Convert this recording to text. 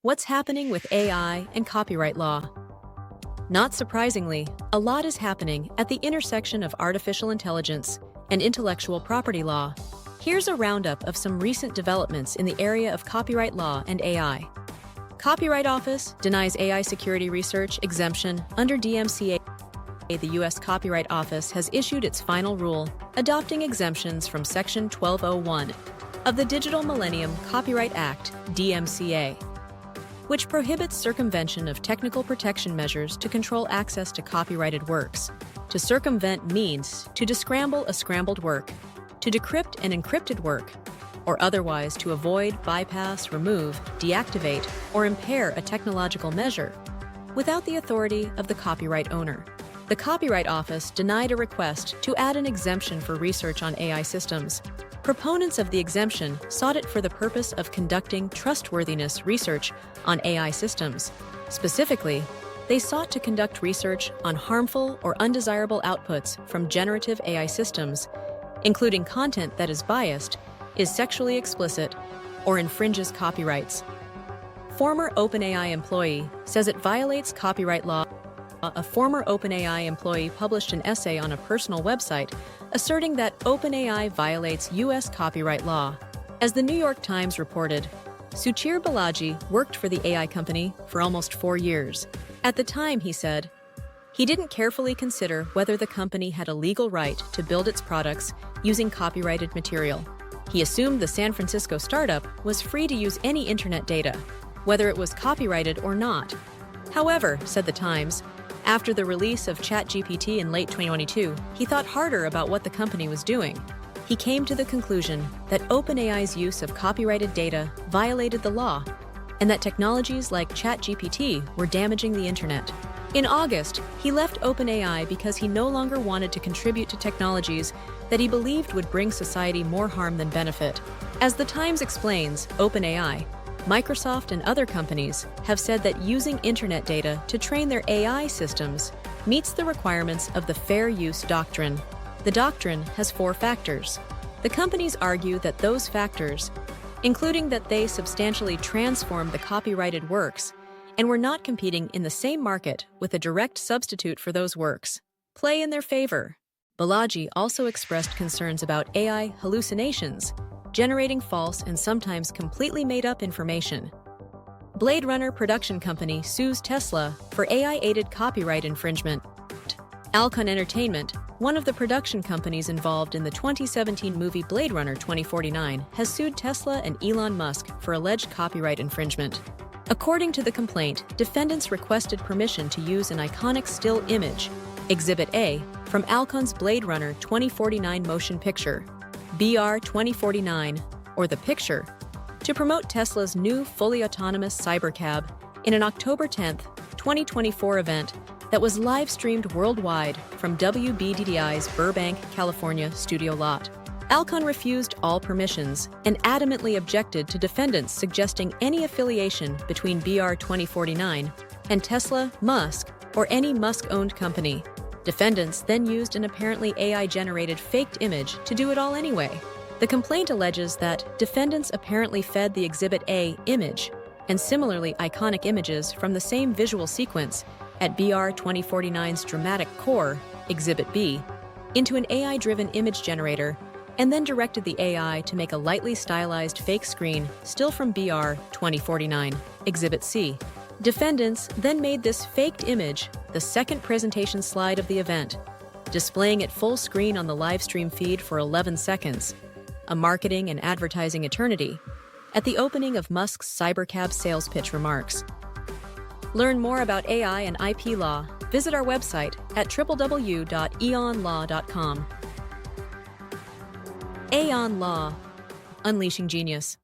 What's happening with AI and copyright law? Not surprisingly, a lot is happening at the intersection of artificial intelligence and intellectual property law. Here's a roundup of some recent developments in the area of copyright law and AI. Copyright Office denies AI security research exemption under DMCA. The U.S. Copyright Office has issued its final rule, adopting exemptions from Section 1201 of the Digital Millennium Copyright Act, DMCA, which prohibits circumvention of technical protection measures to control access to copyrighted works. To circumvent means to descramble a scrambled work, to decrypt an encrypted work, or otherwise to avoid, bypass, remove, deactivate, or impair a technological measure without the authority of the copyright owner. The Copyright Office denied a request to add an exemption for research on AI systems. Proponents of the exemption sought it for the purpose of conducting trustworthiness research on AI systems. Specifically, they sought to conduct research on harmful or undesirable outputs from generative AI systems, including content that is biased, is sexually explicit, or infringes copyrights. Former OpenAI employee says it violates copyright law. A former OpenAI employee published an essay on a personal website asserting that OpenAI violates U.S. copyright law. As the New York Times reported, Sudhir Balaji worked for the AI company for almost 4 years. At the time, he said, he didn't carefully consider whether the company had a legal right to build its products using copyrighted material. He assumed the San Francisco startup was free to use any internet data, whether it was copyrighted or not. However, said the Times, after the release of ChatGPT in late 2022, he thought harder about what the company was doing. He came to the conclusion that OpenAI's use of copyrighted data violated the law, and that technologies like ChatGPT were damaging the internet. In August, he left OpenAI because he no longer wanted to contribute to technologies that he believed would bring society more harm than benefit. As the Times explains, OpenAI, Microsoft and other companies have said that using internet data to train their AI systems meets the requirements of the Fair Use Doctrine. The doctrine has 4 factors. The companies argue that those factors, including that they substantially transformed the copyrighted works and were not competing in the same market with a direct substitute for those works, play in their favor. Balaji also expressed concerns about AI hallucinations, generating false and sometimes completely made-up information. Blade Runner production company sues Tesla for AI-aided copyright infringement. Alcon Entertainment, one of the production companies involved in the 2017 movie Blade Runner 2049, has sued Tesla and Elon Musk for alleged copyright infringement. According to the complaint, defendants requested permission to use an iconic still image, Exhibit A, from Alcon's Blade Runner 2049 motion picture, BR 2049, or the picture, to promote Tesla's new fully autonomous Cybercab in an October 10, 2024 event that was live-streamed worldwide from WBDDI's Burbank, California studio lot. Alcon refused all permissions and adamantly objected to defendants suggesting any affiliation between BR 2049 and Tesla, Musk, or any Musk-owned company. Defendants then used an apparently AI-generated faked image to do it all anyway. The complaint alleges that defendants apparently fed the Exhibit A image and similarly iconic images from the same visual sequence at BR 2049's dramatic core, Exhibit B, into an AI-driven image generator and then directed the AI to make a lightly stylized fake screen still from BR 2049, Exhibit C. Defendants then made this faked image the second presentation slide of the event, displaying it full screen on the live stream feed for 11 seconds, a marketing and advertising eternity, at the opening of Musk's Cybercab sales pitch remarks. Learn more about AI and IP law, visit our website at www.eonlaw.com. Aon Law, unleashing genius.